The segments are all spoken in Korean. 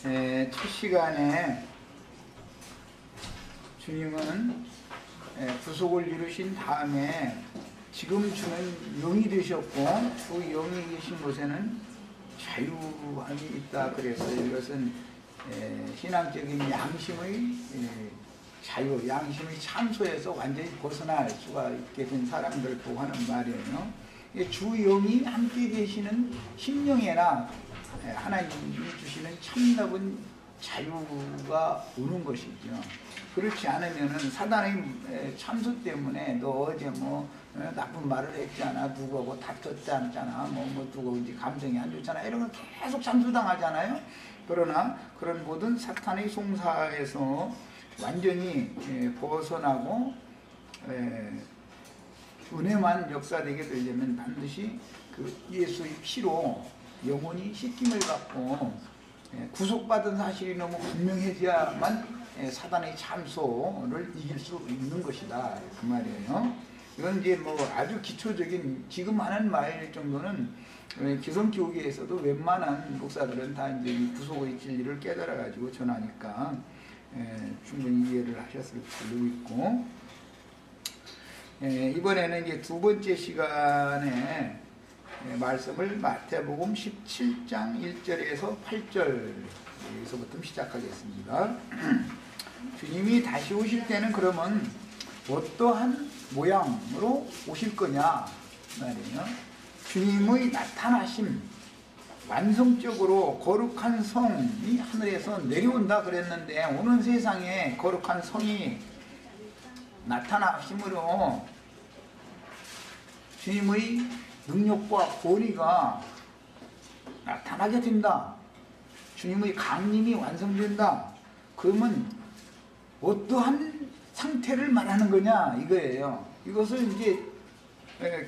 첫 시간에 주님은 구속을 이루신 다음에 지금 주는 영이 되셨고 주 영이 계신 곳에는 자유함이 있다 그랬어요. 이것은 신앙적인 양심의 자유, 양심의 참소에서 완전히 벗어날 수가 있게 된 사람들을 보고 하는 말이에요. 주 영이 함께 계시는 심령에나 하나님이 주시는 참나은 자유가 오는 것이죠. 그렇지 않으면은 사단의 참소 때문에 너 어제 나쁜 말을 했잖아, 누구하고 다퉜지 않잖아, 누구 이제 감정이 안 좋잖아, 이런 건 계속 참소당하잖아요. 그러나 그런 모든 사탄의 송사에서 완전히 벗어나고 은혜만 역사되게 되려면 반드시 그 예수의 피로 영혼이 씻김을 받고 구속받은 사실이 너무 분명해져야만 사단의 참소를 이길 수 있는 것이다 그 말이에요. 이건 이제 아주 기초적인 지금 하는 말 정도는 기성교계에서도 웬만한 목사들은 다 이제 구속의 진리를 깨달아 가지고 전하니까 충분히 이해를 하셨을 수도 있고, 이번에는 이제 두 번째 시간에 말씀을 마태복음 17장 1절에서 8절에서부터 시작하겠습니다. 주님이 다시 오실 때는 그러면 어떠한 모양으로 오실 거냐 말이에요. 주님의 나타나심, 완성적으로 거룩한 성이 하늘에서 내려온다 그랬는데 오는 세상에 거룩한 성이 나타나심으로 주님의 능력과 권위가 나타나게 된다. 주님의 강림이 완성된다. 그러면 어떠한 상태를 말하는 거냐 이거예요. 이것을 이제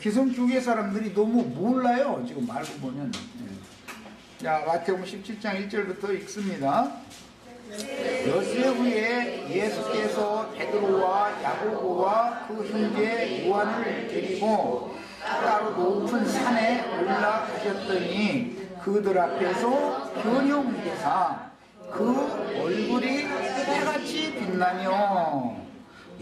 기성교계 사람들이 너무 몰라요. 지금 알고 보면. 자, 마태복음 17장 1절부터 읽습니다. 엿새 후에 예수께서 베드로와 야고보와 그 형제 요한을 데리고 따로 높은 산에 올라가셨더니 그들 앞에서 변형되사 그 얼굴이 해같이 빛나며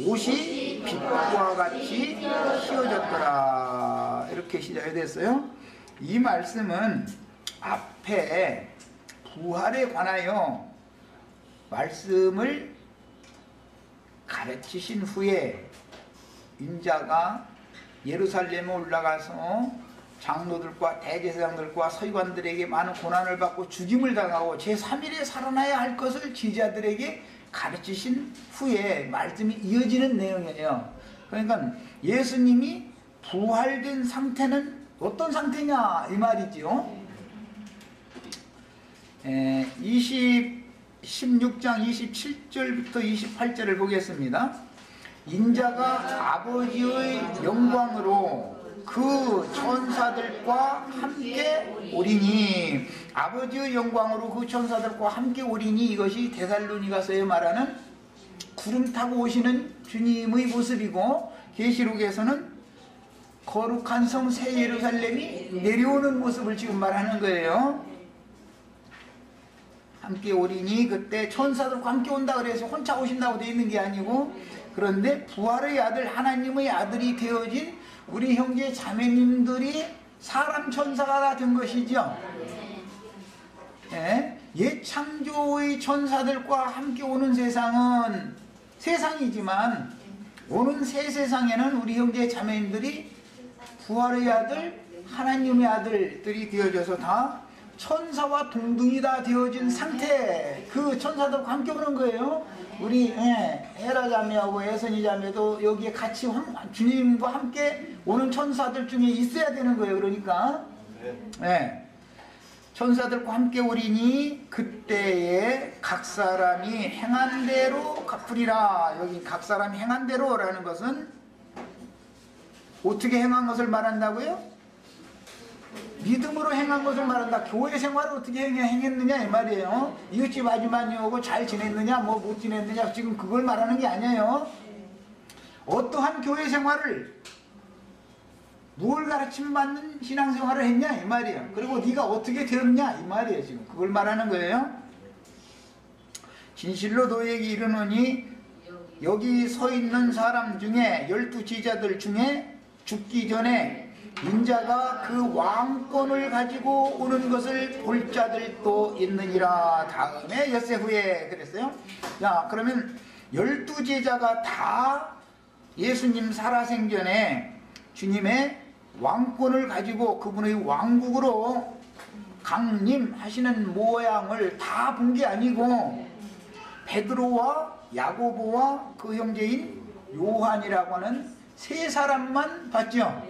옷이 빛과 같이 휘어졌더라. 이렇게 시작이 됐어요. 이 말씀은 앞에 부활에 관하여 말씀을 가르치신 후에 인자가 예루살렘에 올라가서 장로들과 대제사장들과 서기관들에게 많은 고난을 받고 죽임을 당하고 제3일에 살아나야 할 것을 제자들에게 가르치신 후에 말씀이 이어지는 내용이에요. 그러니까 예수님이 부활된 상태는 어떤 상태냐 이 말이죠. 16장 27절부터 28절을 보겠습니다. 인자가 아버지의 영광으로 그 천사들과 함께 오리니, 아버지의 영광으로 그 천사들과 함께 오리니, 이것이 데살로니가서에 말하는 구름 타고 오시는 주님의 모습이고, 계시록에서는 거룩한 성 새 예루살렘이 내려오는 모습을 지금 말하는 거예요. 함께 오리니, 그때 천사들과 함께 온다 그래서 혼자 오신다고 되어 있는 게 아니고, 그런데 부활의 아들, 하나님의 아들이 되어진 우리 형제 자매님들이 사람 천사가 된 것이죠. 옛 창조의 천사들과 함께 오는 세상은 세상이지만 오는 새 세상에는 우리 형제 자매님들이 부활의 아들, 하나님의 아들들이 되어져서 다 천사와 동등이 다 되어진 상태, 그 천사들과 함께 오는 거예요. 우리 헤라 자매하고 에선이 자매도 여기에 같이 주님과 함께 오는 천사들 중에 있어야 되는 거예요. 그러니까 천사들과 함께 오리니 그때에 각 사람이 행한 대로 갚으리라. 여기 각 사람이 행한 대로라는 것은 어떻게 행한 것을 말한다고요? 믿음으로 행한 것을 말한다. 교회 생활을 어떻게 행했느냐 이 말이에요. 이웃집 아주머니 오고 잘 지냈느냐 못 지냈느냐 지금 그걸 말하는 게 아니에요. 어떠한 교회 생활을 뭘 가르침 받는 신앙생활을 했냐 이 말이에요. 그리고 네가 어떻게 되었냐 이 말이에요. 지금 그걸 말하는 거예요. 진실로 너희에게 이르노니 여기 서 있는 사람 중에 12제자들 중에 죽기 전에 인자가 그 왕권을 가지고 오는 것을 볼 자들도 있느니라. 다음에 엿새 후에 그랬어요. 자, 그러면 12제자가 다 예수님 살아생전에 주님의 왕권을 가지고 그분의 왕국으로 강림하시는 모양을 다 본 게 아니고 베드로와 야고보와 그 형제인 요한이라고 하는 세 사람만 봤죠.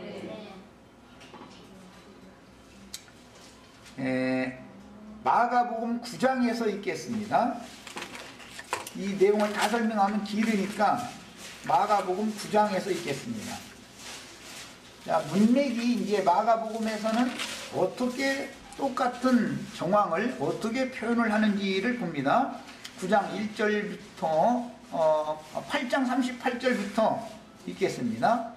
마가복음 9장에서 읽겠습니다. 이 내용을 다 설명하면 길으니까 마가복음 9장에서 읽겠습니다. 자, 문맥이 이제 마가복음에서는 어떻게 똑같은 정황을 어떻게 표현을 하는지를 봅니다. 9장 1절부터 8장 38절부터 읽겠습니다.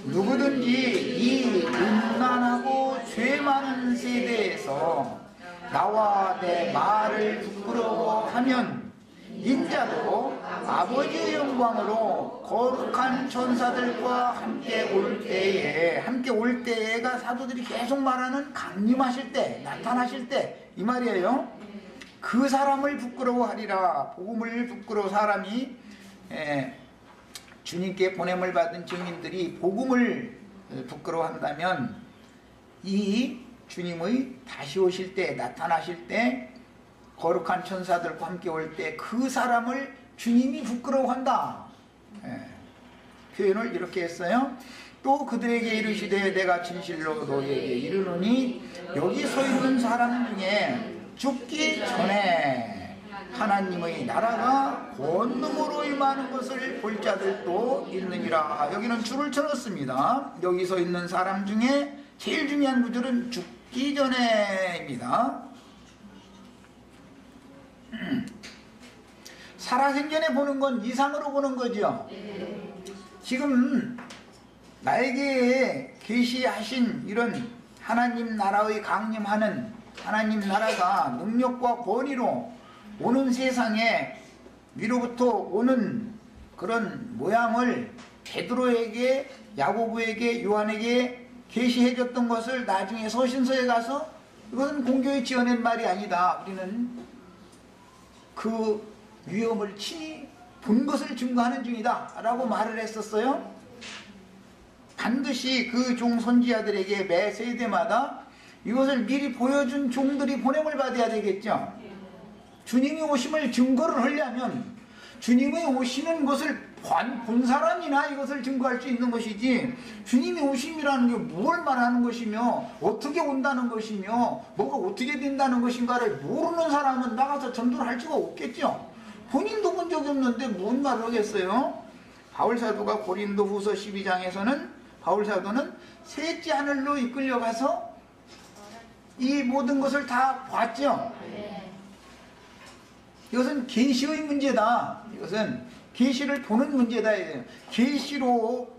누구든지 이 음란하고 죄 많은 세대에서 나와 내 말을 부끄러워하면 인자도 아버지의 영광으로 거룩한 천사들과 함께 올 때에가 사도들이 계속 말하는 강림하실 때, 나타나실 때 이 말이에요. 그 사람을 부끄러워하리라. 복음을 부끄러워 사람이 주님께 보냄을 받은 증인들이 복음을 부끄러워한다면 이 주님의 다시 오실 때, 나타나실 때, 거룩한 천사들과 함께 올 때 그 사람을 주님이 부끄러워한다. 표현을 이렇게 했어요. 또 그들에게 이르시되 내가 진실로 너희에게 이르노니 여기 서 있는 사람 중에 죽기 전에 하나님의 나라가 권능으로 임하는 것을 볼 자들도 있느니라. 여기는 줄을 쳐놓습니다. 여기 서 있는 사람 중에 제일 중요한 구절은 죽기 전에입니다. 살아생전에 보는 건 이상으로 보는 거죠. 지금 나에게 계시하신 이런 하나님 나라의 강림하는 하나님 나라가 능력과 권위로 오는 세상에 위로부터 오는 그런 모양을 베드로에게, 야고보에게, 요한에게 계시해 줬던 것을 나중에 서신서에 가서 이것은 공교에 지어낸 말이 아니다. 우리는 그 위험을 친히 본 것을 증거하는 중이다 라고 말을 했었어요. 반드시 그 종 선지자들에게 매 세대마다 이것을 미리 보여준 종들이 보냄을 받아야 되겠죠. 주님이 오심을 증거를 하려면 주님이 오시는 것을 본 사람이나 이것을 증거할 수 있는 것이지, 주님이 오심이라는 게 뭘 말하는 것이며 어떻게 온다는 것이며 뭐가 어떻게 된다는 것인가를 모르는 사람은 나가서 전도를 할 수가 없겠죠. 본인도 본 적이 없는데 뭔 말을 하겠어요. 바울사도가 고린도 후서 12장에서는 바울사도는 셋째 하늘로 이끌려가서 이 모든 것을 다 봤죠. 이것은 계시의 문제다. 이것은 계시를 보는 문제다. 계시로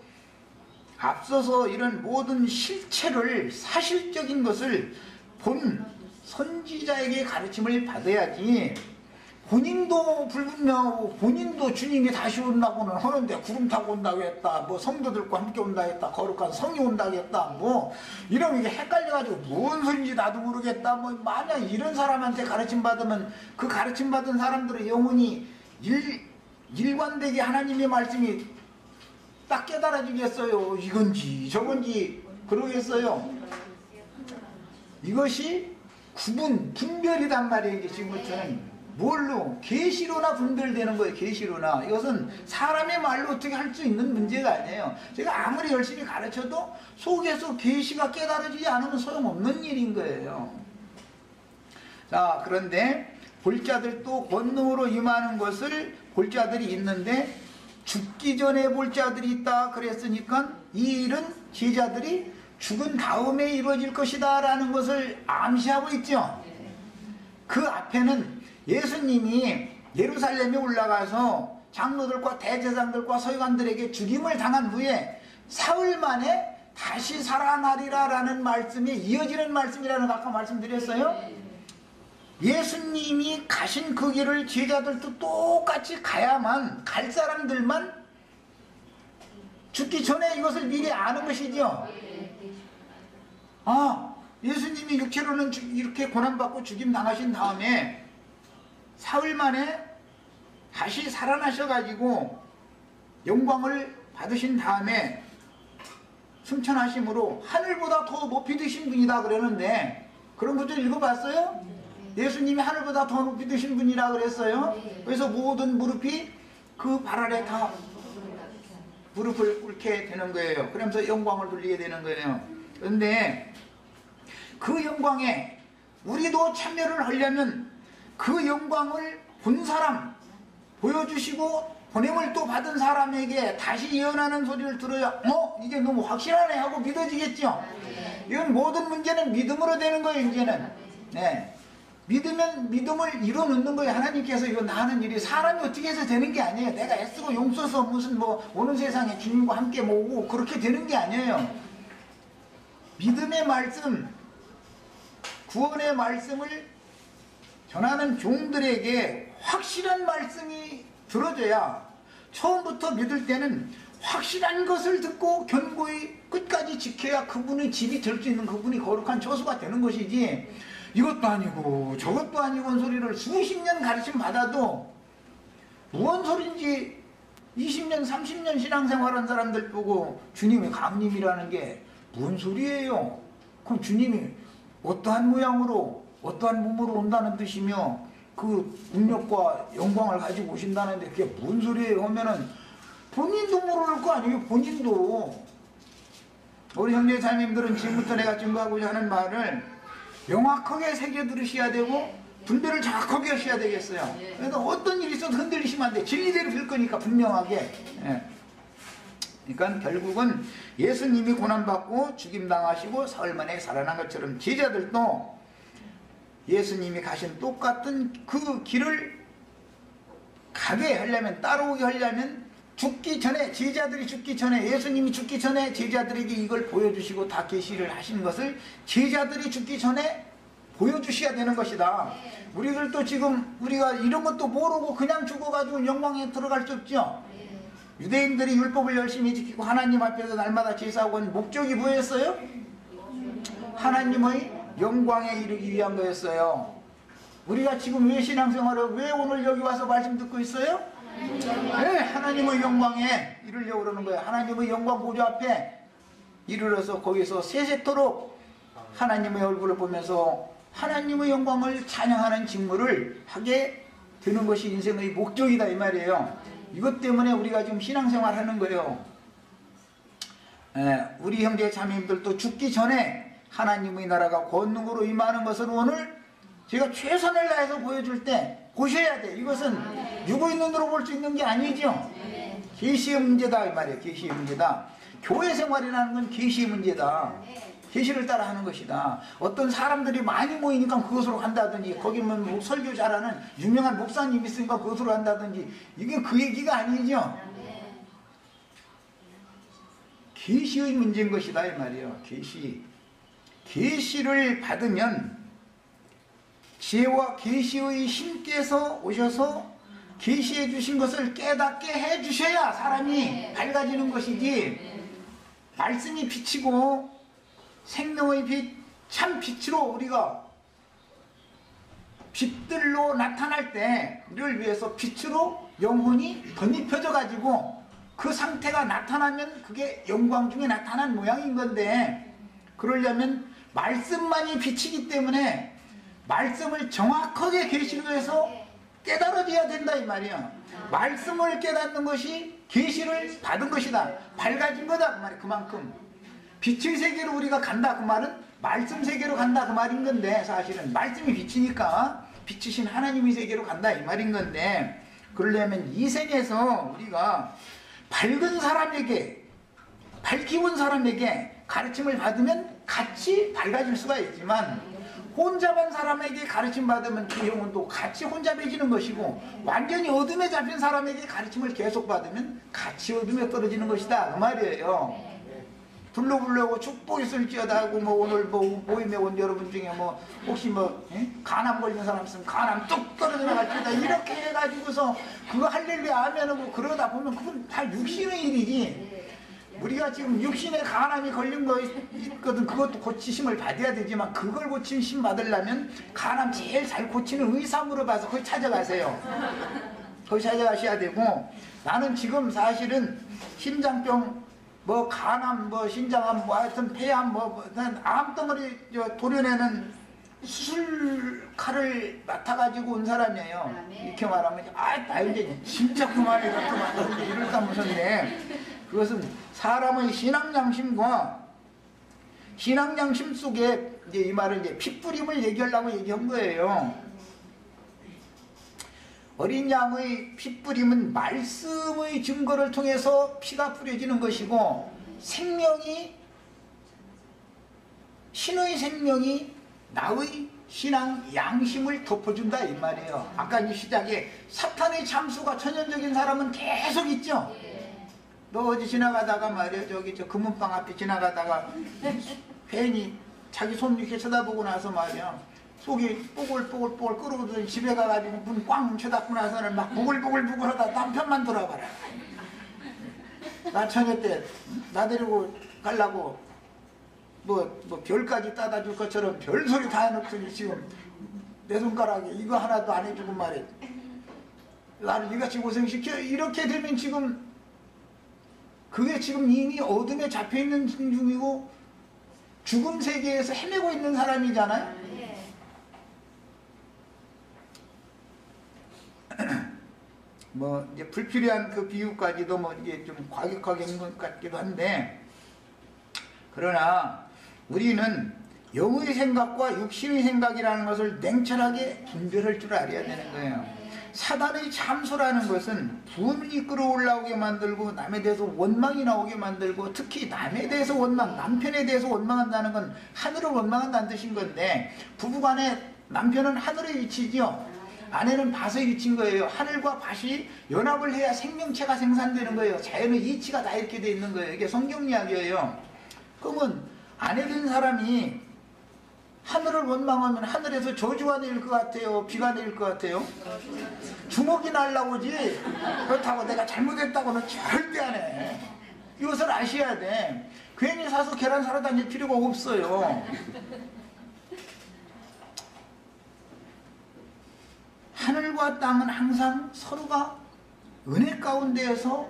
앞서서 이런 모든 실체를, 사실적인 것을 본 선지자에게 가르침을 받아야지, 본인도 불분명하고 본인도 주님이 다시 온다고는 하는데 구름 타고 온다고 했다, 뭐 성도들과 함께 온다고 했다, 거룩한 성이 온다고 했다, 뭐 이러면 이게 헷갈려가지고 뭔 소리인지 나도 모르겠다. 뭐 만약 이런 사람한테 가르침 받으면 그 가르침 받은 사람들의 영혼이 일관되게 하나님의 말씀이 딱 깨달아지겠어요? 이건지 저건지 그러겠어요? 이것이 분별이란 말이에요. 이게 지금부터는 뭘로? 계시로나 분별되는 거예요. 계시로나. 이것은 사람의 말로 어떻게 할 수 있는 문제가 아니에요. 제가 아무리 열심히 가르쳐도 속에서 계시가 깨달아지지 않으면 소용없는 일인 거예요. 자, 그런데 볼 자들도 권능으로 임하는 것을 볼 자들이 있는데 죽기 전에 볼 자들이 있다 그랬으니까 이 일은 제자들이 죽은 다음에 이루어질 것이다 라는 것을 암시하고 있죠. 그 앞에는 예수님이 예루살렘에 올라가서 장로들과 대제사장들과 서기관들에게 죽임을 당한 후에 사흘 만에 다시 살아나리라 라는 말씀이 이어지는 말씀이라는 거 아까 말씀드렸어요. 예수님이 가신 그 길을 제자들도 똑같이 가야만, 갈 사람들만 죽기 전에 이것을 미리 아는 것이죠. 아, 예수님이 육체로는 이렇게 고난받고 죽임 당하신 다음에 사흘 만에 다시 살아나셔가지고 영광을 받으신 다음에 승천하심으로 하늘보다 더 높이 드신 분이다 그러는데, 그런 것들 읽어봤어요? 예수님이 하늘보다 더 높이 드신 분이라 그랬어요. 그래서 모든 무릎이 그 발 아래 다 무릎을 꿇게 되는 거예요. 그러면서 영광을 돌리게 되는 거예요. 그런데 그 영광에 우리도 참여를 하려면 그 영광을 본 사람, 보여주시고 보냄을 또 받은 사람에게 다시 예언하는 소리를 들어야 이게 너무 확실하네 하고 믿어지겠죠. 이건 모든 문제는 믿음으로 되는 거예요. 이제는 믿으면 믿음을 이뤄놓는 거예요. 하나님께서 이거 나 하는 일이 사람이 어떻게 해서 되는 게 아니에요. 내가 애쓰고 용써서 무슨 오는 세상에 주님과 함께 모으고 그렇게 되는 게 아니에요. 믿음의 말씀, 구원의 말씀을 전하는 종들에게 확실한 말씀이 들어져야, 처음부터 믿을 때는 확실한 것을 듣고 견고히 끝까지 지켜야 그분의 집이 될 수 있는, 그분이 거룩한 처소가 되는 것이지, 이것도 아니고 저것도 아니고 소리를 수십 년 가르침 받아도 무슨 소린지 20년 30년 신앙생활한 사람들 보고 주님의 강림이라는 게 무슨 소리예요? 그럼 주님이 어떠한 모양으로 어떠한 몸으로 온다는 뜻이며 그 능력과 영광을 가지고 오신다는데 그게 무슨 소리예요? 하면은 본인도 모를 거 아니에요. 본인도. 우리 형제 자매님들은 지금부터 내가 증거하고자 하는 말을 명확하게 새겨 들으셔야 되고 분별을 정확하게 하셔야 되겠어요. 그러니까 어떤 일이 있어도 흔들리시면 안 돼. 진리대로 될 거니까 분명하게. 그러니까 결국은 예수님이 고난받고 죽임당하시고 사흘 만에 살아난 것처럼 제자들도 예수님이 가신 똑같은 그 길을 가게 하려면, 따라오게 하려면 죽기 전에, 제자들이 죽기 전에, 예수님이 죽기 전에 제자들에게 이걸 보여주시고 다 계시를 하신 것을 제자들이 죽기 전에 보여주셔야 되는 것이다. 우리들도 지금 우리가 이런 것도 모르고 그냥 죽어가지고 영광에 들어갈 수 없죠. 유대인들이 율법을 열심히 지키고 하나님 앞에서 날마다 제사하고 한 목적이 뭐였어요? 하나님의 영광에 이르기 위한 거였어요. 우리가 지금 왜 신앙생활을, 왜 오늘 여기 와서 말씀 듣고 있어요? 네, 하나님의 영광에 이르려고 그러는 거예요. 하나님의 영광 보좌 앞에 이르러서 거기서 세세토록 하나님의 얼굴을 보면서 하나님의 영광을 찬양하는 직무를 하게 되는 것이 인생의 목적이다 이 말이에요. 이것 때문에 우리가 지금 신앙생활 하는 거예요. 우리 형제 자매님들도 죽기 전에 하나님의 나라가 권능으로 임하는 것을 오늘 제가 최선을 다해서 보여줄 때 보셔야 돼. 이것은 육의 눈으로 볼 수 있는 게 아니죠. 계시의 문제다 이 말이에요. 계시의 문제다. 교회 생활이라는 건 계시의 문제다. 계시를 따라 하는 것이다. 어떤 사람들이 많이 모이니까 그것으로 한다든지, 거기면 설교 잘하는 유명한 목사님 있으니까 그것으로 한다든지, 이게 그 얘기가 아니죠. 계시의 문제인 것이다 이 말이에요. 계시를 받으면 지혜와 계시의 신께서 오셔서 계시해 주신 것을 깨닫게 해 주셔야 사람이 밝아지는 것이지, 말씀이 빛이고 생명의 빛, 참 빛으로 우리가 빛들로 나타날 때를 위해서 빛으로 영혼이 덧입혀져 가지고 그 상태가 나타나면 그게 영광 중에 나타난 모양인 건데, 그러려면 말씀만이 빛이기 때문에 말씀을 정확하게 계시로 해서 깨달아져야 된다 이 말이야. 말씀을 깨닫는 것이 계시를 받은 것이다. 밝아진 거다 그 말이야. 그만큼 빛의 세계로 우리가 간다 그 말은 말씀 세계로 간다 그 말인 건데, 사실은 말씀이 빛이니까 빛이신 하나님의 세계로 간다 이 말인 건데, 그러려면 이 생에서 우리가 밝은 사람에게, 밝히 온 사람에게 가르침을 받으면 같이 밝아질 수가 있지만, 혼잡한 사람에게 가르침 받으면 그 영혼도 같이 혼잡해지는 것이고, 완전히 어둠에 잡힌 사람에게 가르침을 계속 받으면 같이 어둠에 떨어지는 것이다 그 말이에요. 불러보려고 축복 있을지어다 하고 뭐 오늘 뭐 모임에 온 여러분 중에 뭐 혹시 뭐 간암 걸린 사람 있으면 간암 뚝 떨어져 나갈지어다 이렇게 해가지고서 그거 할렐루야 하면은 뭐 그러다 보면 그건 다 육신의 일이지. 우리가 지금 육신에 간암이 걸린 거 있거든. 그것도 고치심을 받아야 되지만 그걸 고치심 받으려면 간암 제일 잘 고치는 의사 물어봐서 거기 찾아가세요. 거기 찾아가셔야 되고, 나는 지금 사실은 심장병 뭐 간암 뭐 신장암 뭐 하여튼 폐암 뭐 암덩어리 도려내는 수술 칼을 맡아가지고 온 사람이에요. 이렇게 말하면 나 이제 진짜 그만해 그만 이럴까 무섭네. 그것은 사람의 신앙양심과 신앙양심 속에 이제 이 말을 이제 핏뿌림을 얘기하려고 얘기한 거예요. 어린 양의 핏뿌림은 말씀의 증거를 통해서 피가 뿌려지는 것이고, 생명이 신의 생명이 나의 신앙 양심을 덮어준다 이 말이에요. 아까 이 시작에 사탄의 참수가 천연적인 사람은 계속 있죠. 너 어디 지나가다가 말이야 저기 저 금은방 앞에 지나가다가 괜히 자기 손 이렇게 쳐다보고 나서 말이야 속이 뽀글뽀글 끓어오더니 집에 가가지고 문 꽝 쳐닫고 나서는 막 부글부글 하다 남편만 돌아봐라. 나 처녀 때 나 데리고 가려고 뭐 별까지 따다 줄 것처럼 별소리 다 해놓더니 지금 내 손가락에 이거 하나도 안 해주고 말해. 나를 이같이 고생시켜. 이렇게 되면 지금 그게 지금 이미 어둠에 잡혀있는 중이고 죽음 세계에서 헤매고 있는 사람이잖아요. 뭐 이제 불필요한 그 비유까지도 뭐 이게 좀 과격하게 있는 것 같기도 한데, 그러나 우리는 영의 생각과 육신의 생각이라는 것을 냉철하게 분별할 줄 알아야 되는 거예요. 사단의 참소라는 것은 분이 끌어올라오게 만들고 남에 대해서 원망이 나오게 만들고, 특히 남에 대해서 원망, 남편에 대해서 원망한다는 건 하늘을 원망한다는 뜻인 건데, 부부간에 남편은 하늘의 위치죠. 아내는 밭의 위치인 거예요. 하늘과 밭이 연합을 해야 생명체가 생산되는 거예요. 자연의 이치가 다 이렇게 돼 있는 거예요. 이게 성경 이야기예요. 그러면 아내 된 사람이 하늘을 원망하면 하늘에서 저주가 내릴 것 같아요? 비가 내릴 것 같아요? 주먹이 날라오지. 그렇다고 내가 잘못했다고는 절대 안 해. 이것을 아셔야 돼. 괜히 사서 계란 사러 다닐 필요가 없어요. 하늘과 땅은 항상 서로가 은혜 가운데에서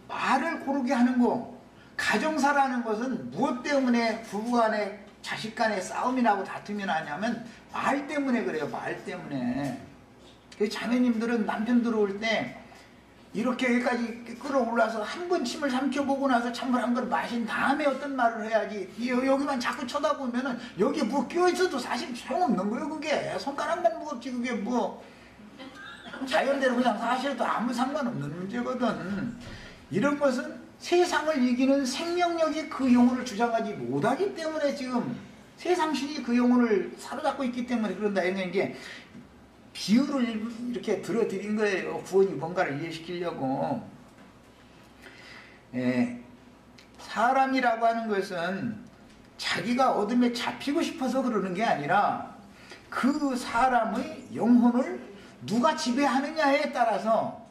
말을 고르게 하는 거. 가정사라는 것은 무엇 때문에 부부간에 자식간에 싸움이 나고 다툼이 나냐면 말 때문에 그래요. 말 때문에. 자매님들은 남편 들어올 때 이렇게 여기까지 끌어올라서 한 번 침을 삼켜보고 나서 찬물 한 그릇 마신 다음에 어떤 말을 해야지. 여기만 자꾸 쳐다보면은 여기 뭐 끼어있어도 사실 소용없는 거예요. 그게 손가락만 무겁지. 그게 뭐 자연대로 그냥 사실도 아무 상관없는 문제거든. 이런 것은 세상을 이기는 생명력이 그 영혼을 주장하지 못하기 때문에 지금 세상신이 그 영혼을 사로잡고 있기 때문에 그런다. 이게 비유를 이렇게 들어드린 거예요. 구원이 뭔가를 이해시키려고. 사람이라고 하는 것은 자기가 어둠에 잡히고 싶어서 그러는 게 아니라 그 사람의 영혼을 누가 지배하느냐에 따라서,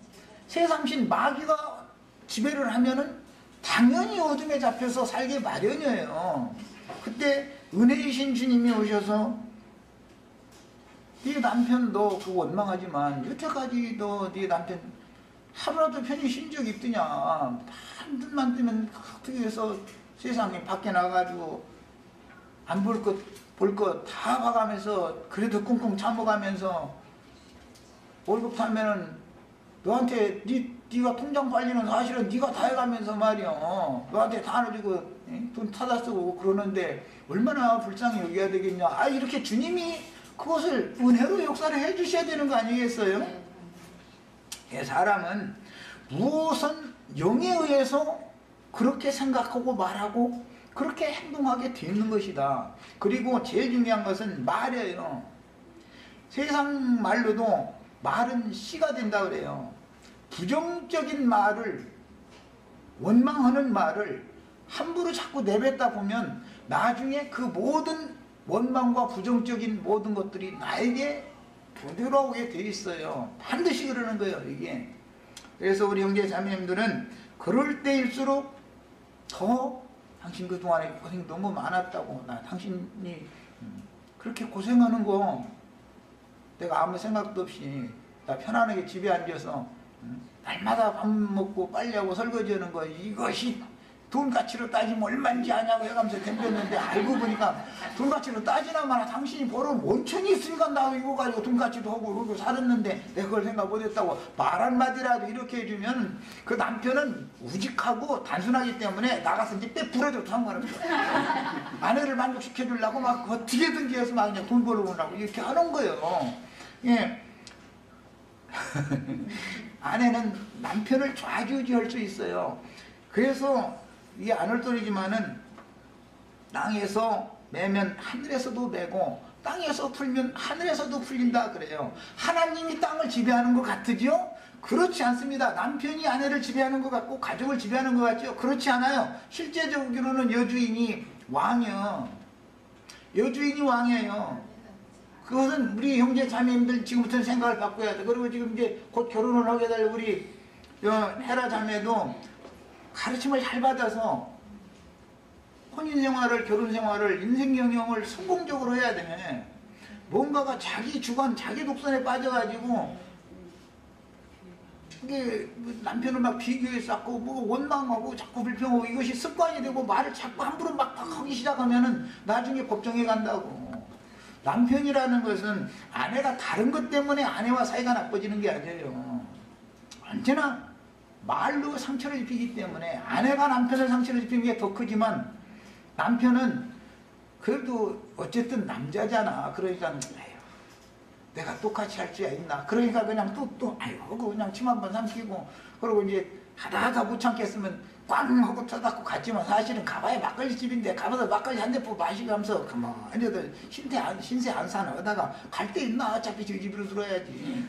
세상신 마귀가 지배를 하면은 당연히 어둠에 잡혀서 살기 마련이에요. 그때 은혜이신 주님이 오셔서 네 남편 너 그거 원망하지만 여태까지 너 네 남편 하루라도 편히 쉰 적 있더냐. 한 눈만 뜨면 어떻게 해서 세상에 밖에 나가가지고 안 볼 것 다 봐가면서 그래도 꽁꽁 참아가면서 월급 타면은 너한테 네가 통장 관리는 사실은 네가 다 해가면서 말이야. 너한테 다 넣어주고 돈 타다 쓰고 그러는데 얼마나 불쌍히 여겨야 되겠냐. 이렇게 주님이 그것을 은혜로 역사를 해주셔야 되는 거 아니겠어요? 사람은 무엇은 영에 의해서 그렇게 생각하고 말하고 그렇게 행동하게 되는 것이다. 그리고 제일 중요한 것은 말이에요. 세상 말로도 말은 씨가 된다 그래요. 부정적인 말을, 원망하는 말을 함부로 자꾸 내뱉다 보면 나중에 그 모든 원망과 부정적인 모든 것들이 나에게 되돌아오게 돼 있어요. 반드시 그러는 거예요, 이게. 그래서 우리 형제 자매님들은 그럴 때일수록 더 당신 그동안에 고생 너무 많았다고, 나 당신이 그렇게 고생하는 거 내가 아무 생각도 없이 나 편안하게 집에 앉아서 날마다 밥 먹고 빨래하고 설거지하는 거, 이것이 돈 가치로 따지면 얼마인지 아냐고 해가면서 덤볐는데, 알고 보니까 돈 가치로 따지나 마나 당신이 벌어온 원천이 있으니까 나 이거 가지고 돈 가치도 하고 그러고 살았는데 내가 그걸 생각 못했다고 말 한마디라도 이렇게 해주면 그 남편은 우직하고 단순하기 때문에 나가서 이제 빼 부러져도 상관없어. 아내를 만족시켜주려고 막 어떻게든지 해서 막 그냥 돈 벌어오려고 이렇게 하는 거예요. 예. 아내는 남편을 좌지우지할 수 있어요. 그래서 이게 아놀토리지만은 땅에서 매면 하늘에서도 매고 땅에서 풀면 하늘에서도 풀린다 그래요. 하나님이 땅을 지배하는 것 같으죠? 그렇지 않습니다. 남편이 아내를 지배하는 것 같고 가족을 지배하는 것 같죠? 그렇지 않아요. 실제적으로는 여주인이 왕이요. 여주인이 왕이에요. 그것은 우리 형제 자매님들 지금부터는 생각을 바꿔야 돼. 그리고 지금 이제 곧 결혼을 하게 될 우리 헤라 자매도 가르침을 잘 받아서 혼인생활을, 결혼생활을, 인생경영을 성공적으로 해야 돼. 뭔가가 자기 주관, 자기 독선에 빠져가지고 이게 남편을 막 비교해 쌓고 뭐 원망하고 자꾸 불평하고 이것이 습관이 되고 말을 자꾸 함부로 막 하기 시작하면은 나중에 법정에 간다고. 남편이라는 것은 아내가 다른 것 때문에 아내와 사이가 나빠지는 게 아니에요. 언제나 말로 상처를 입히기 때문에 아내가 남편을 상처를 입히는 게 더 크지만 남편은 그래도 어쨌든 남자잖아. 그러니까 아유, 내가 똑같이 할 수야 있나. 그러니까 그냥 아이고 그냥 침 한 번 삼키고 그러고 이제 하다가 못 참겠으면 꽝 하고 쳐닫고 갔지만 사실은 가봐야 막걸리 집인데 가봐서 막걸리 한 대포 마시면서 가만히 신세 안 사나 하다가 갈 데 있나. 어차피 저희 집으로 들어야지.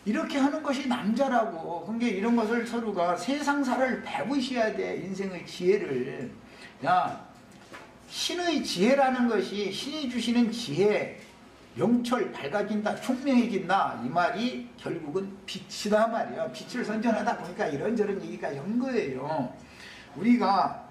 이렇게 하는 것이 남자라고. 그러니까 이런 것을 서로가 세상사를 배우셔야 돼. 인생의 지혜를. 야, 신의 지혜라는 것이 신이 주시는 지혜, 명철, 밝아진다, 총명해진다, 이 말이 결국은 빛이다 말이야. 빛을 선전하다 보니까 이런저런 얘기가 연 거예요. 우리가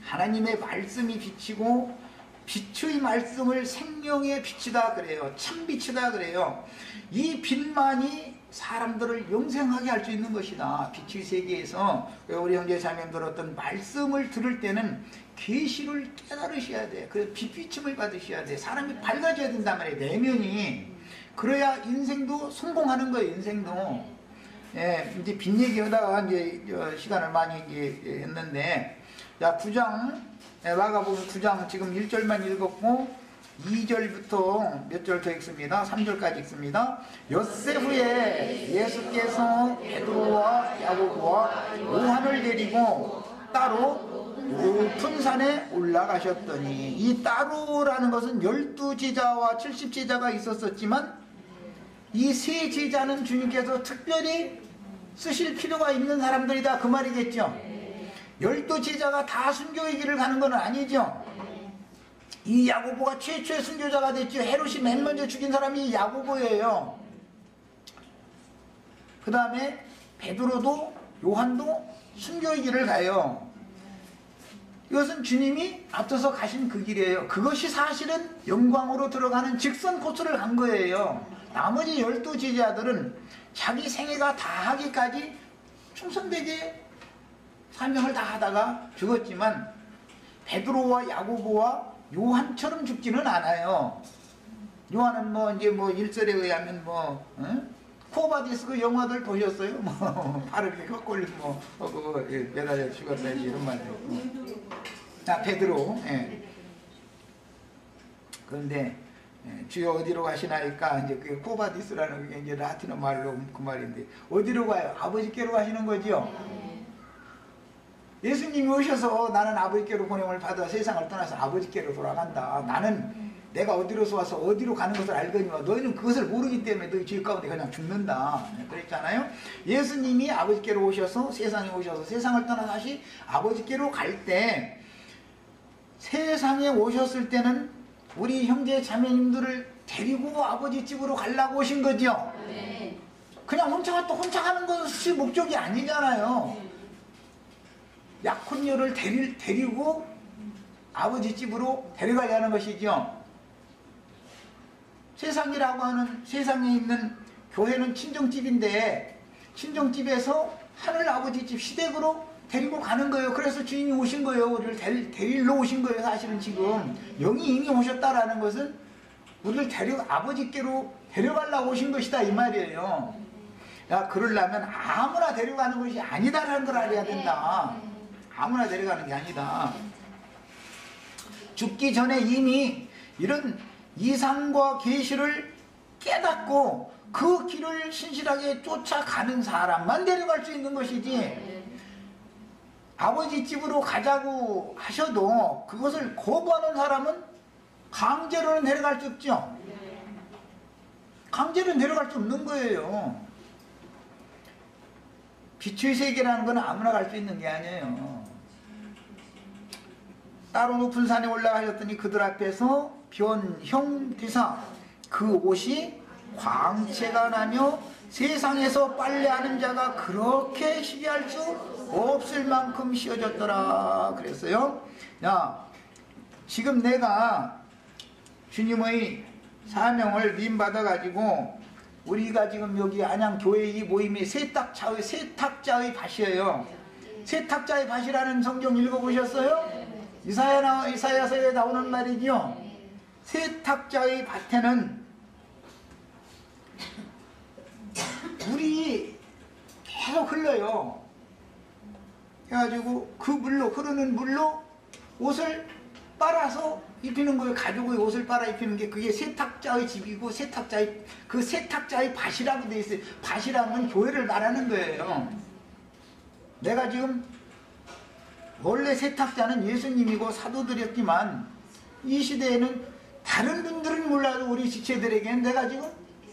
하나님의 말씀이 빛이고 빛의 말씀을 생명의 빛이다 그래요. 참빛이다 그래요. 이 빛만이 사람들을 영생하게 할 수 있는 것이다. 빛의 세계에서 우리 형제 자매님들 어떤 말씀을 들을 때는 계시를 깨달으셔야 돼. 그래서 빛비침을 받으셔야 돼. 사람이 밝아져야 된단 말이에요. 내면이. 그래야 인생도 성공하는 거예요. 인생도. 예, 이제 빛 얘기하다가 이제 시간을 많이 이제 했는데, 자, 9장, 마가복음 9장 지금 1절만 읽었고 2절부터 몇 절 더 읽습니다. 3절까지 읽습니다. 엿새 후에 예수께서 베드로와 야고보와 요한을 데리고 따로 높은 산에 올라가셨더니, 이 따로라는 것은 12제자와 70제자가 있었었지만 이 세 제자는 주님께서 특별히 쓰실 필요가 있는 사람들이다 그 말이겠죠. 12제자가 다 순교의 길을 가는 건 아니죠. 이 야고보가 최초의 순교자가 됐죠. 헤롯이 맨 먼저 죽인 사람이 야고보예요. 그 다음에 베드로도 요한도 순교의 길을 가요. 이것은 주님이 앞서서 가신 그 길이에요. 그것이 사실은 영광으로 들어가는 직선 코스를 간 거예요. 나머지 12제자들은 자기 생애가 다하기까지 충성되게 사명을 다 하다가 죽었지만 베드로와 야고보와 요한처럼 죽지는 않아요. 요한은 뭐 이제 뭐 일설에 의하면 코바디스 그 영화들 보셨어요? 뭐 발을 이렇게 꺾걸리 매달려 죽었다 이런 말도. 자, 베드로. 예. 그런데 주여 어디로 가시나이까 이제 그 코바디스라는 게 이제 라틴어 말로 그 말인데 어디로 가요? 아버지께로 가시는 거죠. 예수님이 오셔서 나는 아버지께로 보냄을 받아 세상을 떠나서 아버지께로 돌아간다. 나는 내가 어디로서 와서 어디로 가는 것을 알거니와 너희는 그것을 모르기 때문에 너희 죄 가운데 그냥 죽는다. 그랬잖아요. 예수님이 아버지께로 오셔서 세상에 오셔서 세상을 떠나 다시 아버지께로 갈 때 세상에 오셨을 때는 우리 형제 자매님들을 데리고 아버지 집으로 가려고 오신 거죠. 네. 그냥 혼자 가는 것이 목적이 아니잖아요. 약혼녀를 데리고 아버지 집으로 데려가려는 것이죠. 세상이라고 하는 세상에 있는 교회는 친정집인데 친정집에서 하늘 아버지 집 시댁으로 데리고 가는 거예요. 그래서 주인이 오신 거예요. 우리를 데리러 오신 거예요. 사실은 지금 영이 이미 오셨다라는 것은 우리를 아버지께로 데려가려고 오신 것이다 이 말이에요. 야, 그러려면 아무나 데려가는 것이 아니다라는 걸 알아야 된다. 아무나 데려가는 게 아니다. 죽기 전에 이미 이런 이상과 계시를 깨닫고 그 길을 신실하게 쫓아가는 사람만 데려갈 수 있는 것이지, 아버지 집으로 가자고 하셔도 그것을 거부하는 사람은 강제로는 데려갈 수 없죠. 강제로는 데려갈 수 없는 거예요. 빛의 세계라는 건 아무나 갈 수 있는 게 아니에요. 따로 높은 산에 올라가셨더니 그들 앞에서 변형되사 그 옷이 광채가 나며 세상에서 빨래하는 자가 그렇게 희귀할 수 없을 만큼 씌워졌더라 그랬어요. 야, 지금 내가 주님의 사명을 위임받아 가지고 우리가 지금 여기 안양교회 이 모임이 세탁자의 밭이에요. 세탁자의 밭이라는 성경 읽어보셨어요? 이사야서에 나오는 말이죠. 세탁자의 밭에는 물이 계속 흘러요. 그래가지고 그 물로, 흐르는 물로 옷을 빨아서 입히는 거예요. 가죽의 옷을 빨아 입히는 게 그게 세탁자의 집이고 그 세탁자의 밭이라고 돼 있어요. 밭이라는 건 교회를 말하는 거예요. 내가 지금 원래 세탁자는 예수님이고 사도들이었지만 이 시대에는 다른 분들은 몰라도 우리 지체들에게는 내가 지금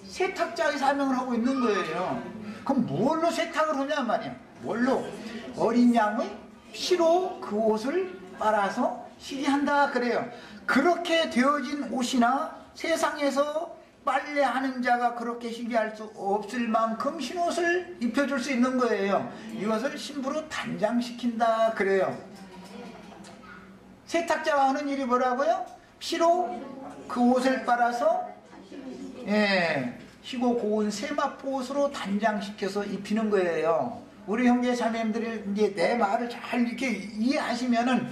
세탁자의 사명을 하고 있는 거예요. 그럼 뭘로 세탁을 하냐 말이야. 뭘로? 어린 양의 피로 그 옷을 빨아서 희귀한다 그래요. 그렇게 되어진 옷이나 세상에서 빨래하는 자가 그렇게 희귀할 수 없을 만큼 흰옷을 입혀줄 수 있는 거예요. 이것을 신부로 단장시킨다 그래요. 세탁자가 하는 일이 뭐라고요? 피로 그 옷을 빨아서 희고 고운 세마포 옷으로 단장시켜서 입히는 거예요. 우리 형제 자매님들이 이제 내 말을 잘 이렇게 이해하시면은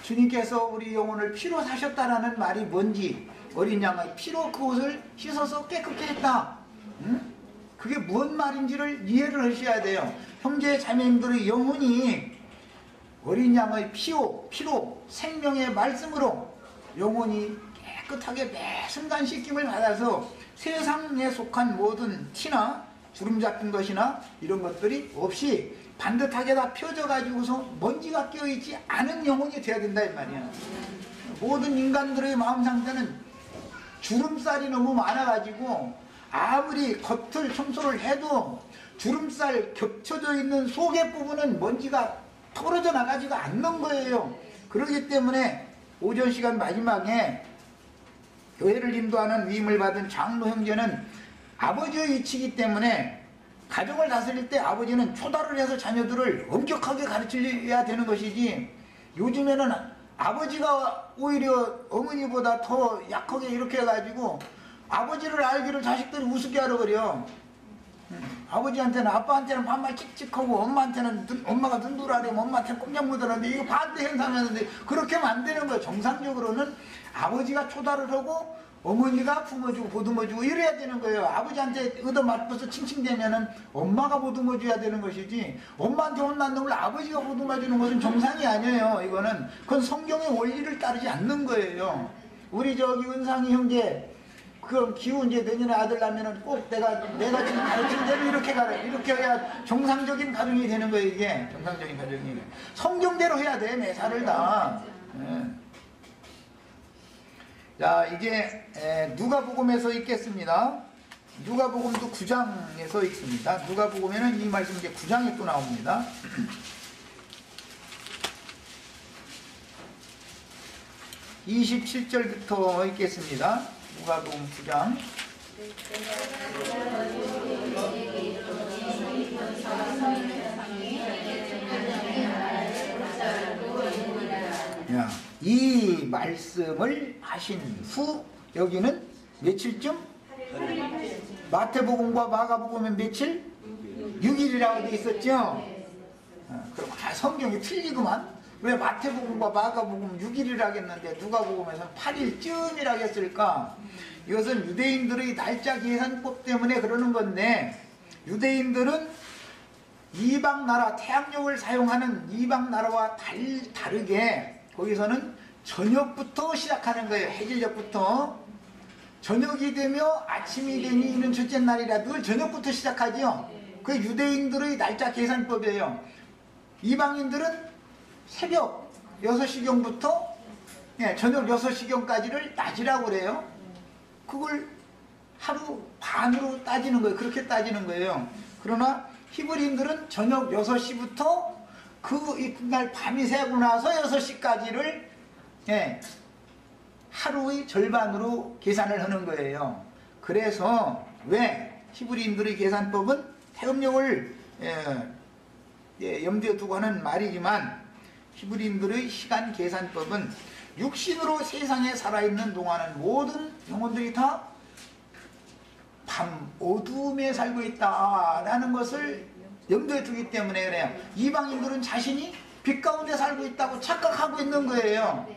주님께서 우리 영혼을 피로 사셨다라는 말이 뭔지, 어린 양의 피로 그 옷을 씻어서 깨끗게 했다. 그게 무슨 말인지를 이해를 하셔야 돼요. 형제 자매님들의 영혼이 어린 양의 피로 생명의 말씀으로 영혼이 깨끗하게 매 순간 씻김을 받아서 세상에 속한 모든 티나 주름 잡힌 것이나 이런 것들이 없이 반듯하게 다 펴져 가지고서 먼지가 껴있지 않은 영혼이 돼야 된다 이 말이야. 모든 인간들의 마음 상태는 주름살이 너무 많아 가지고 아무리 겉을 청소를 해도 주름살 겹쳐져 있는 속의 부분은 먼지가 털어져 나가지가 않는 거예요. 그렇기 때문에 오전 시간 마지막에 교회를 인도하는 위임을 받은 장로 형제는 아버지의 위치이기 때문에 가정을 다스릴 때 아버지는 초달을 해서 자녀들을 엄격하게 가르쳐야 되는 것이지, 요즘에는 아버지가 오히려 어머니보다 더 약하게 이렇게 해가지고 아버지를 알기를 자식들이 우습게 하려 그래요. 아버지한테는, 아빠한테는 반말 찍찍하고 엄마한테는 엄마가 눈두라리면 엄마한테는 꼼짝 못하는데 이거 반대 행사하는데 그렇게 하면 안 되는 거예요. 정상적으로는 아버지가 초달을 하고 어머니가 품어주고 보듬어주고 이래야 되는 거예요. 아버지한테 얻어맞고서 칭칭대면은 엄마가 보듬어줘야 되는 것이지, 엄마한테 혼난 놈을 아버지가 보듬어주는 것은 정상이 아니에요. 이거는 그건 성경의 원리를 따르지 않는 거예요. 우리 저기 은상이 형제 그 기후 이제 내년에 아들 낳으면은 꼭 내가 지금 가르친 대로 이렇게 가라, 이렇게 해야 정상적인 가정이 되는 거예요. 이게 정상적인 가정이 성경대로 해야 돼 매사를 다. 자, 이제 누가복음에서 읽겠습니다. 누가복음도 9장에서 읽습니다. 누가복음에는 이 말씀 이제 9장에 또 나옵니다. 27절부터 읽겠습니다. 누가복음 9장. 이 말씀을 하신 후 여기는 며칠쯤? 마태복음과 마가복음은 며칠? 6일이라고 되어 있었죠? 그럼 성경이 틀리구만. 왜 마태복음과 마가복음 6일이라고 했는데 누가복음에서는 8일쯤이라고 했을까? 이것은 유대인들의 날짜 계산법 때문에 그러는 건데, 유대인들은 이방나라, 태양력을 사용하는 이방나라와 다르게 거기서는 저녁부터 시작하는 거예요. 해질녘부터. 저녁이 되며 아침이 되니 이는 첫째 날이라 늘 저녁부터 시작하죠. 그 유대인들의 날짜 계산법이에요. 이방인들은 새벽 6시경부터 저녁 6시경까지를 낮이라고 그래요. 그걸 하루 반으로 따지는 거예요. 그렇게 따지는 거예요. 그러나 히브리인들은 저녁 6시부터 그 이튿날 밤이 새고 나서 6시까지를 하루의 절반으로 계산을 하는 거예요. 그래서 왜 히브리인들의 계산법은 태음력을 염두에 두고 하는 말이지만, 히브리인들의 시간 계산법은 육신으로 세상에 살아있는 동안은 모든 영혼들이 다 밤 어두움에 살고 있다라는 것을 염두에 두기 때문에 그래요. 이방인들은 자신이 빛 가운데 살고 있다고 착각하고 있는 거예요.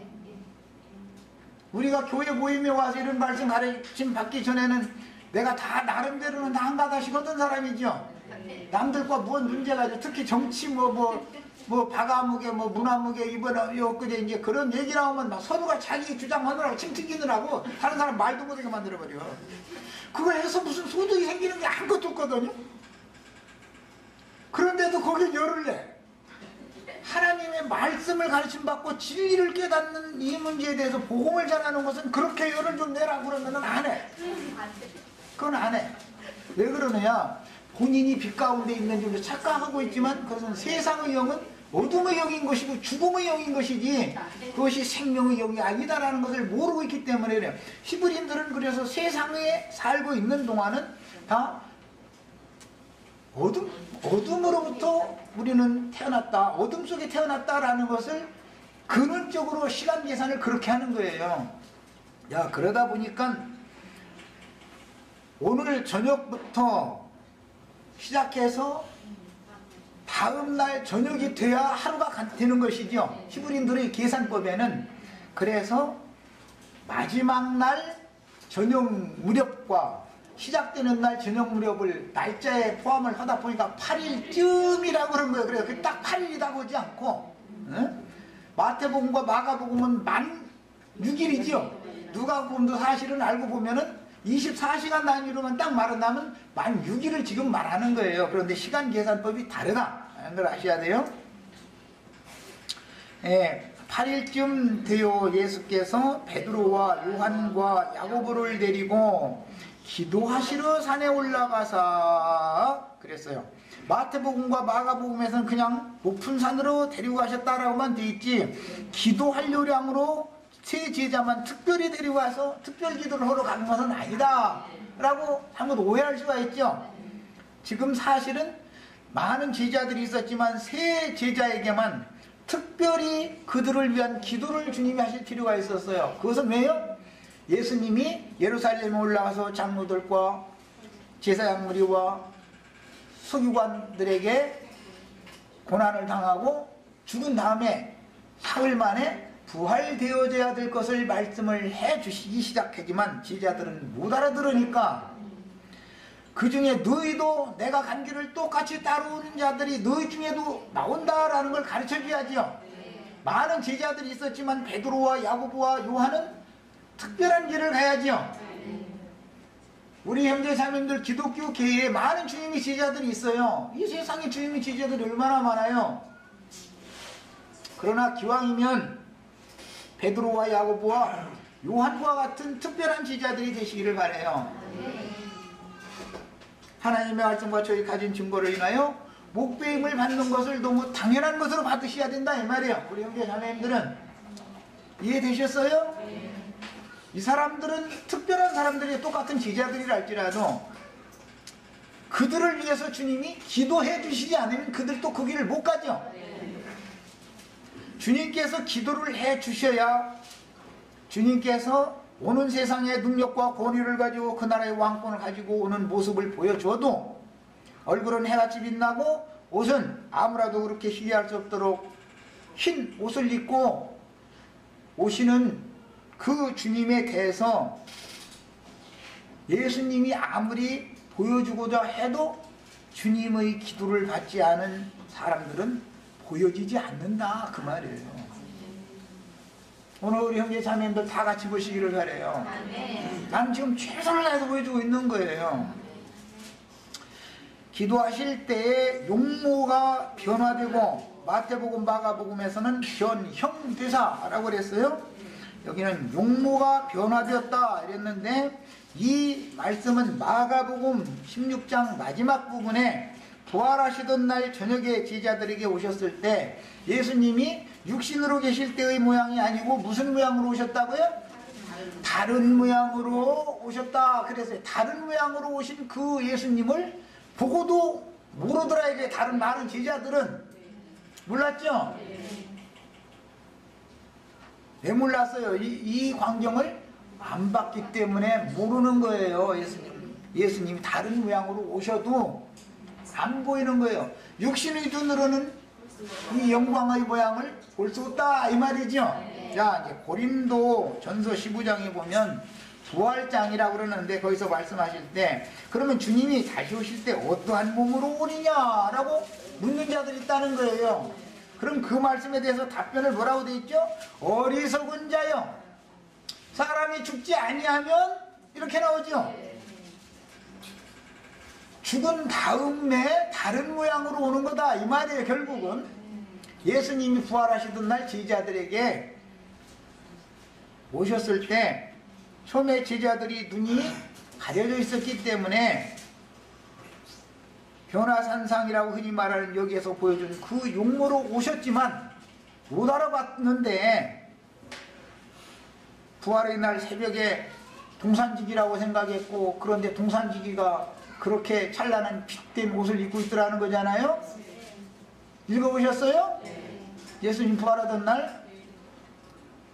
우리가 교회 모임에 와서 이런 말씀 가르침 받기 전에는 내가 다 나름대로는 다 한가닥씩 하던 사람이죠. 남들과 무슨 문제가 있어. 특히 정치 바가무게 문화무게 이번에 엊그제 이제 그런 얘기 나오면 막 서로가 자기 주장하느라고 침 튀기느라고 다른 사람 말도 못하게 만들어버려. 그거 해서 무슨 소득이 생기는 게 아무것도 없거든요. 그런데도 거기에 열을 내. 하나님의 말씀을 가르침받고 진리를 깨닫는 이 문제에 대해서 복음을 전하는 것은 그렇게 열을 좀 내라고 그러면 안 해. 그건 안 해. 왜 그러느냐? 본인이 빛 가운데 있는 줄 착각하고 있지만 그것은 세상의 영은 어둠의 영인 것이고 죽음의 영인 것이지 그것이 생명의 영이 아니다라는 것을 모르고 있기 때문에 그래요. 히브리인들은 그래서 세상에 살고 있는 동안은 다 어둠으로부터 우리는 태어났다, 어둠 속에 태어났다라는 것을 근원적으로 시간 계산을 그렇게 하는 거예요. 그러다 보니까 오늘 저녁부터 시작해서 다음날 저녁이 돼야 하루가 되는 것이죠. 히브리인들의 계산법에는. 그래서 마지막 날 저녁 무렵과 시작되는 날 저녁 무렵을 날짜에 포함을 하다 보니까 8일쯤이라고 그런 거예요. 그래서 딱 8일이라고 하지 않고, 마태복음과 마가복음은 만 6일이죠. 누가복음도 사실은 알고 보면은 24시간 단위로만 딱 말한다면 만 6일을 지금 말하는 거예요. 그런데 시간 계산법이 다르다는 걸 아셔야 돼요. 8일쯤 되어 예수께서 베드로와 요한과 야고보를 데리고 기도하시러 산에 올라가사 그랬어요. 마태복음과 마가복음에서는 그냥 높은 산으로 데리고 가셨다라고만 돼 있지, 기도 요량으로 세 제자만 특별히 데리고 가서 특별 기도를 하러 가는 것은 아니다 라고 한번 오해할 수가 있죠. 지금 사실은 많은 제자들이 있었지만 세 제자에게만 특별히 그들을 위한 기도를 주님이 하실 필요가 있었어요. 그것은 왜요? 예수님이 예루살렘에 올라가서 장로들과 제사장무리와 서기관들에게 고난을 당하고 죽은 다음에 사흘 만에 부활되어져야 될 것을 말씀을 해주시기 시작하지만 제자들은 못 알아들으니까, 그 중에 너희도 내가 간 길을 똑같이 따르는 자들이 너희 중에도 나온다라는 걸 가르쳐줘야죠. 많은 제자들이 있었지만 베드로와 야고보와 요한은 특별한 길을 가야죠. 우리 형제 자매님들 기독교 계에 많은 주님의 제자들이 있어요. 이 세상에 주님의 제자들이 얼마나 많아요. 그러나 기왕이면 베드로와 야고보와 요한과 같은 특별한 제자들이 되시기를 바라요. 하나님의 말씀과 저희 가진 증거를 인하여 목배임을 받는 것을 너무 당연한 것으로 받으셔야 된다 이 말이에요. 우리 형제 자매님들은 이해되셨어요? 이 사람들은 특별한 사람들이 똑같은 제자들이라 할지라도 그들을 위해서 주님이 기도해 주시지 않으면 그들도 그 길을 못 가죠. 주님께서 기도를 해 주셔야 주님께서 오는 세상의 능력과 권위를 가지고 그 나라의 왕권을 가지고 오는 모습을 보여줘도 얼굴은 해같이 빛나고 옷은 아무라도 그렇게 희귀할 수 없도록 흰 옷을 입고 오시는 그 주님에 대해서 예수님이 아무리 보여주고자 해도 주님의 기도를 받지 않은 사람들은 보여지지 않는다 그 말이에요. 오늘 우리 형제 자매님들 다 같이 보시기를 바라요. 나는 지금 최선을 다해서 보여주고 있는 거예요. 기도하실 때에 용모가 변화되고 마태복음 마가복음에서는 변형되사라고 그랬어요. 여기는 용모가 변화되었다 이랬는데 이 말씀은 마가복음 16장 마지막 부분에 부활하시던 날 저녁에 제자들에게 오셨을 때 예수님이 육신으로 계실 때의 모양이 아니고 무슨 모양으로 오셨다고요? 다른 모양으로 오셨다 그랬어요. 다른 모양으로 오신 그 예수님을 보고도 모르더라. 이게 다른 많은 제자들은 몰랐죠? 왜 몰랐어요? 이 광경을 안 봤기 때문에 모르는 거예요. 예수님이 다른 모양으로 오셔도 안 보이는 거예요. 육신의 눈으로는 이 영광의 모양을 볼 수 없다 이 말이죠. 자, 이제 고린도 전서 15장에 보면 부활장이라고 그러는데 거기서 말씀하실 때 그러면 주님이 다시 오실 때 어떠한 몸으로 오느냐라고 묻는 자들이 있다는 거예요. 그럼 그 말씀에 대해서 답변을 뭐라고 돼 있죠? 어리석은 자여 사람이 죽지 아니하면 이렇게 나오죠. 죽은 다음에 다른 모양으로 오는 거다 이 말이에요. 결국은 예수님이 부활하시던 날 제자들에게 오셨을 때 처음에 제자들이 눈이 가려져 있었기 때문에 변화산상이라고 흔히 말하는 여기에서 보여준 그 용모로 오셨지만 못 알아봤는데 부활의 날 새벽에 동산지기라고 생각했고 그런데 동산지기가 그렇게 찬란한 핏된 옷을 입고 있더라는 거잖아요. 읽어보셨어요? 예수님 부활하던 날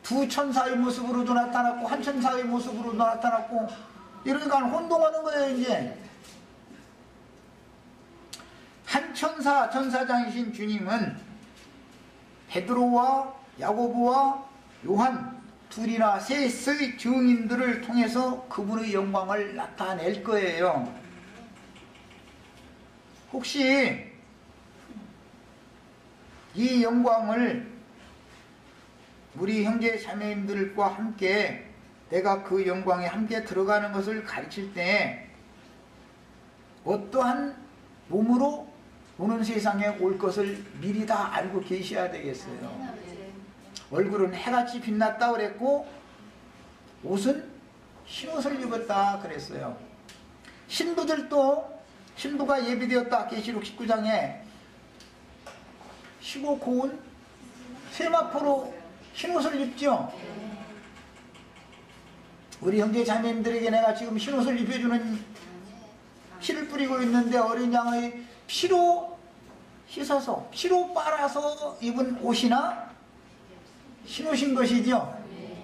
두 천사의 모습으로도 나타났고 한 천사의 모습으로 나타났고 이러니까 혼동하는 거예요. 이제 한 천사장이신 주님은 베드로와 야고보와 요한 둘이나 셋의 증인들을 통해서 그분의 영광을 나타낼 거예요. 혹시 이 영광을 우리 형제 자매님들과 함께 내가 그 영광에 함께 들어가는 것을 가르칠 때 어떠한 몸으로 오는 세상에 올 것을 미리 다 알고 계셔야 되겠어요. 얼굴은 해같이 빛났다 그랬고 옷은 흰옷을 입었다 그랬어요. 신부들도 신부가 예비되었다 계시록 19장에 희고 고운 세마포로 흰옷을 입죠. 우리 형제 자매님들에게 내가 지금 흰옷을 입혀주는 피를 뿌리고 있는데 어린 양의 피로 씻어서 피로 빨아서 입은 옷이나 흰옷인 것이죠.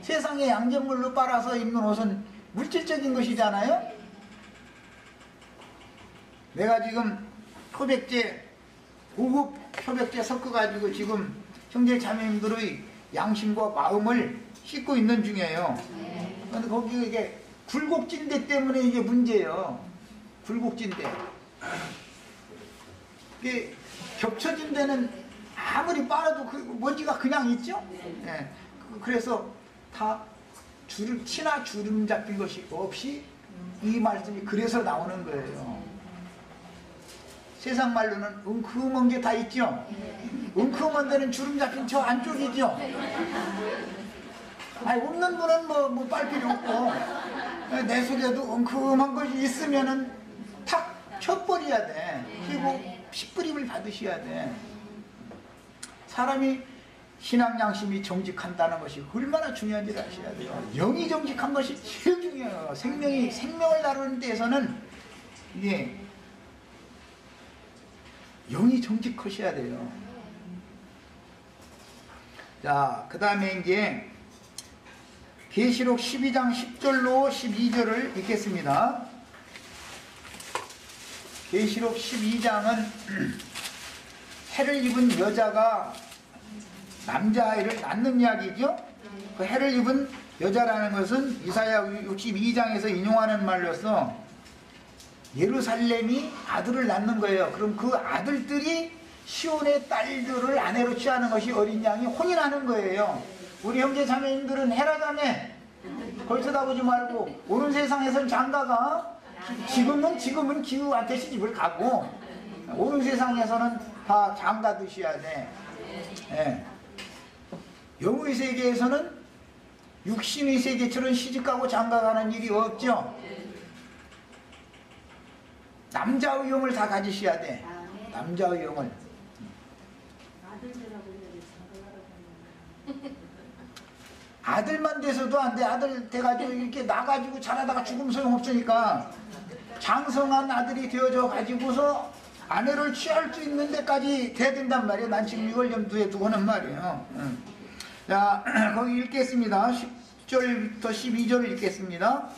세상에 양잿물로 빨아서 입는 옷은 물질적인 것이잖아요. 내가 지금 표백제 고급 표백제 섞어가지고 지금 형제 자매님들의 양심과 마음을 씻고 있는 중이에요. 그런데 거기 이게 굴곡진대 때문에 이게 문제예요. 굴곡진대. 이게 겹쳐진 데는 아무리 빨아도 그 먼지가 그냥 있죠. 네. 그래서 다 주름, 티나 주름 잡힌 것이 없이 이 말씀이 그래서 나오는 거예요. 세상 말로는 웅크먼 게 다 있죠. 웅크먼 데는 주름 잡힌 저 안쪽이죠. 아니, 없는 분은 뭐 빨 필요 없고, 내 속에도 엉큼한 것이 있으면은 탁 쳐버려야 돼. 그리고 핏부림을 받으셔야 돼. 사람이 신앙 양심이 정직한다는 것이 얼마나 중요한지를 아셔야 돼요. 영이 정직한 것이 제일 중요해요. 생명을 다루는 데에서는 이게 영이 정직하셔야 돼요. 자, 그 다음에 이제 계시록 12장 10절로 12절을 읽겠습니다. 계시록 12장은 해를 입은 여자가 남자아이를 낳는 이야기죠. 그 해를 입은 여자라는 것은 이사야 62장에서 인용하는 말로서 예루살렘이 아들을 낳는 거예요. 그럼 그 아들들이 시온의 딸들을 아내로 취하는 것이 어린 양이 혼인하는 거예요. 우리 형제 자매님들은 헤라 자매 거기 쳐다보지 말고, 오는 세상에선 장가가 지금은 기후한테 시집을 가고, 오는 세상에서는 다 장가 드셔야 돼. 예. 영의 세계에서는 육신의 세계처럼 시집가고 장가가는 일이 없죠. 남자의 영을 다 가지셔야 돼. 남자의 영을. 아들만 돼서도 안 돼. 아들 돼가지고 이렇게 나가지고 자라다가 죽으면 소용없으니까 장성한 아들이 되어져 가지고서 아내를 취할 수 있는 데까지 돼야 된단 말이에요. 난 지금 이걸 염두에 두고 하는 말이에요. 자, 거기 읽겠습니다. 10절부터 12절을 읽겠습니다.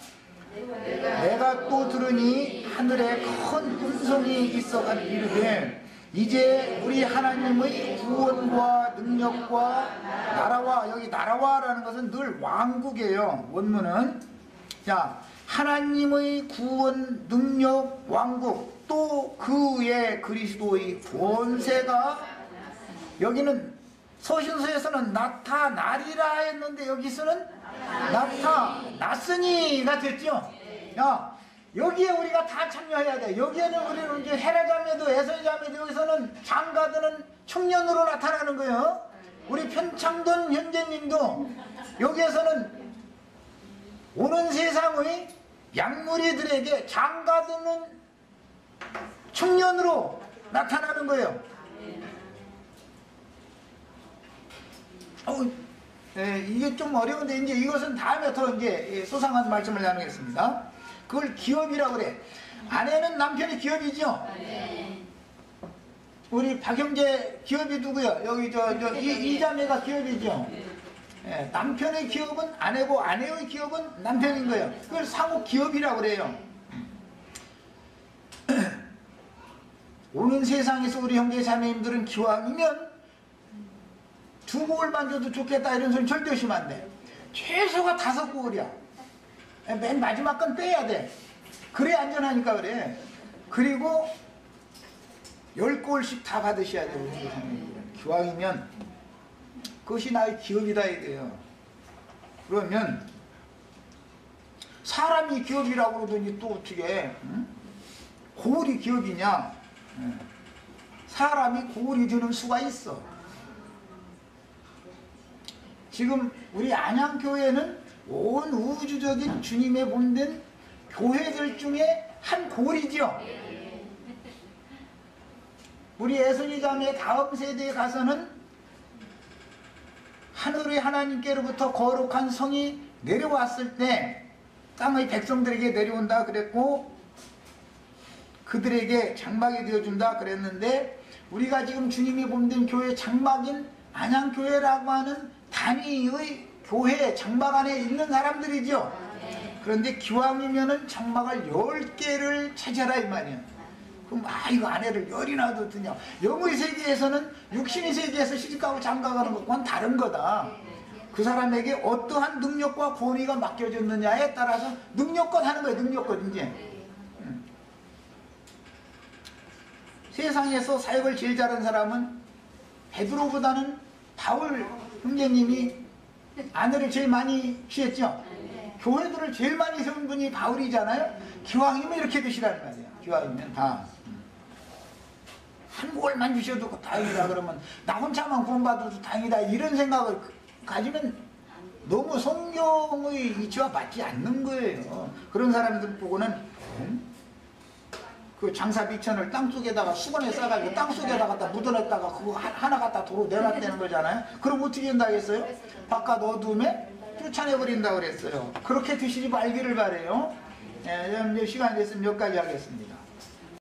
내가 또 들으니 하늘에 큰 음성이 있어가 이르되, 이제 우리 하나님의 구원과 능력과 나라와, 여기 나라와라는 것은 늘 왕국이에요. 원문은. 자, 하나님의 구원, 능력, 왕국, 또 그의 그리스도의 권세가, 여기는 서신서에서는 나타나리라 했는데 여기서는 나타났으니가 됐죠. 야, 여기에 우리가 다 참여해야 돼. 여기에는 우리는 이제 헤라 자매도 에서 자매도 여기서는 장가드는 청년으로 나타나는 거예요. 우리 편창돈 형제님도 여기에서는 오는 세상의 양무리들에게 장가드는 청년으로 나타나는 거예요. 이게 좀 어려운데 이제 이것은 다음에 더 이제 소상한 말씀을 나누겠습니다. 그걸 기업이라고 그래. 아내는 남편의 기업이죠. 우리 박형제 기업이 누구요? 여기 이자매가 기업이죠. 남편의 기업은 아내고 아내의 기업은 남편인 거예요. 그걸 상호 기업이라고 그래요. 오는 세상에서 우리 형제 자매님들은 기왕이면 두 곡을만 줘도 좋겠다 이런 소리 절대 하시면 안 돼. 최소가 5곡이야. 맨 마지막 건 빼야 돼. 그래 안전하니까 그래. 그리고 10곡씩 다 받으셔야 돼요. 우리 자매님들은. 기왕이면 그것이 나의 기업이다 이거예요. 그러면 사람이 기업이라고 그러더니 또 어떻게 고을이 기업이냐. 사람이 고을이 되는 수가 있어. 지금 우리 안양교회는 온 우주적인 주님의 본된 교회들 중에 한 고을이죠. 우리 애선이 자매 다음 세대에 가서는 하늘의 하나님께로부터 거룩한 성이 내려왔을 때 땅의 백성들에게 내려온다 그랬고, 그들에게 장막이 되어준다 그랬는데, 우리가 지금 주님이 본된 교회 장막인 안양교회라고 하는 단위의 교회 장막 안에 있는 사람들이죠. 그런데 기왕이면은 장막을 10개를 차지하라 이 말이야. 그럼 이거 아내를 10이나 두드냐. 영의 세계에서는 육신의 세계에서 시집가고 장가가는 것과는 다른 거다. 그 사람에게 어떠한 능력과 권위가 맡겨졌느냐에 따라서 능력껏 하는 거예요. 능력껏 이제. 세상에서 사역을 제일 잘한 사람은 베드로보다는 바울 형제님이 아내를 제일 많이 취했죠. 교회들을 제일 많이 세운 분이 바울이잖아요. 기왕이면 이렇게 되시라는 말이에요. 기왕이면 다. 한 골만 주셔도 다행이다 그러면 나 혼자만 구원받아도 다행이다 이런 생각을 가지면 너무 성경의 이치와 맞지 않는 거예요. 그런 사람들 보고는 그 장사비천을 땅속에다가 수건에 싸가지고 땅속에다 갖다 묻어놨다가 그거 하나 갖다 도로 내놨다는 거잖아요. 그럼 어떻게 한다겠어요? 바깥 어둠에 쫓아내버린다 그랬어요. 그렇게 드시지 말기를 바래요. 이제 시간이 됐으면 여기까지 하겠습니다.